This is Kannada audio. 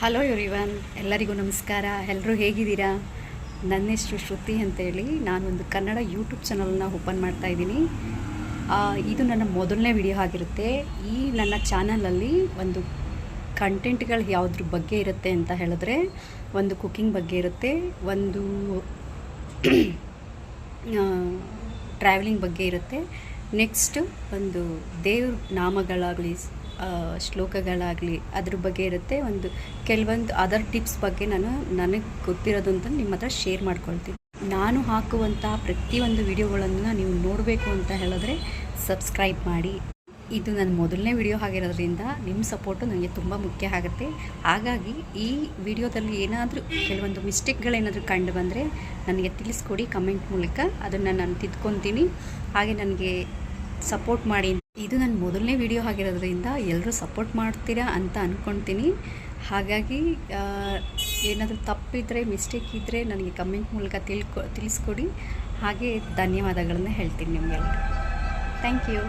ಹಲೋ ಎವ್ರಿವನ್, ಎಲ್ಲರಿಗೂ ನಮಸ್ಕಾರ. ಎಲ್ಲರೂ ಹೇಗಿದ್ದೀರಾ? ನನ್ನ ಹೆಸರು ಶ್ರುತಿ ಅಂತೇಳಿ ನಾನೊಂದು ಕನ್ನಡ ಯೂಟ್ಯೂಬ್ ಚಾನಲ್ನ ಓಪನ್ ಮಾಡ್ತಾಯಿದ್ದೀನಿ. ಇದು ನನ್ನ ಮೊದಲನೇ ವಿಡಿಯೋ ಆಗಿರುತ್ತೆ. ಈ ನನ್ನ ಚಾನಲಲ್ಲಿ ಒಂದು ಕಂಟೆಂಟ್ಗಳು ಯಾವುದ್ರ ಬಗ್ಗೆ ಇರುತ್ತೆ ಅಂತ ಹೇಳಿದ್ರೆ, ಒಂದು ಕುಕ್ಕಿಂಗ್ ಬಗ್ಗೆ ಇರುತ್ತೆ, ಒಂದು ಟ್ರಾವೆಲಿಂಗ್ ಬಗ್ಗೆ ಇರುತ್ತೆ, ನೆಕ್ಸ್ಟು ಒಂದು ದೇವ್ರ ನಾಮಗಳಾಗಲಿ ಶ್ಲೋಕಗಳಾಗಲಿ ಅದ್ರ ಬಗ್ಗೆ ಇರುತ್ತೆ, ಒಂದು ಕೆಲವೊಂದು ಅದರ್ ಟಿಪ್ಸ್ ಬಗ್ಗೆ ನನಗೆ ಗೊತ್ತಿರೋದು ಅಂತ ನಿಮ್ಮ ಹತ್ರ ಶೇರ್ ಮಾಡ್ಕೊಳ್ತೀನಿ. ನಾನು ಹಾಕುವಂಥ ಪ್ರತಿಯೊಂದು ವಿಡಿಯೋಗಳನ್ನು ನೀವು ನೋಡಬೇಕು ಅಂತ ಹೇಳಿದ್ರೆ ಸಬ್ಸ್ಕ್ರೈಬ್ ಮಾಡಿ. ಇದು ನನ್ನ ಮೊದಲನೇ ವಿಡಿಯೋ ಆಗಿರೋದ್ರಿಂದ ನಿಮ್ಮ ಸಪೋರ್ಟು ನನಗೆ ತುಂಬ ಮುಖ್ಯ ಆಗುತ್ತೆ. ಹಾಗಾಗಿ ಈ ವಿಡಿಯೋದಲ್ಲಿ ಏನಾದರೂ ಕೆಲವೊಂದು ಮಿಸ್ಟೇಕ್ಗಳೇನಾದರೂ ಕಂಡು ಬಂದರೆ ನನಗೆ ತಿಳಿಸ್ಕೊಡಿ ಕಮೆಂಟ್ ಮೂಲಕ. ಅದನ್ನು ನಾನು ತಿದ್ಕೊತೀನಿ. ಹಾಗೆ ನನಗೆ ಸಪೋರ್ಟ್ ಮಾಡಿ. ಇದು ನನ್ನ ಮೊದಲನೇ ವಿಡಿಯೋ ಆಗಿರೋದ್ರಿಂದ ಎಲ್ಲರೂ ಸಪೋರ್ಟ್ ಮಾಡ್ತೀರಾ ಅಂತ ಅಂದ್ಕೊಳ್ತೀನಿ. ಹಾಗಾಗಿ ಏನಾದರೂ ತಪ್ಪಿದ್ರೆ, ಮಿಸ್ಟೇಕ್ ಇದ್ದರೆ ನನಗೆ ಕಮೆಂಟ್ ಮೂಲಕ ತಿಳಿಸ್ಕೊಡಿ. ಹಾಗೆ ಧನ್ಯವಾದಗಳನ್ನು ಹೇಳ್ತೀನಿ ನಿಮಗೆಲ್ಲ. Thank you.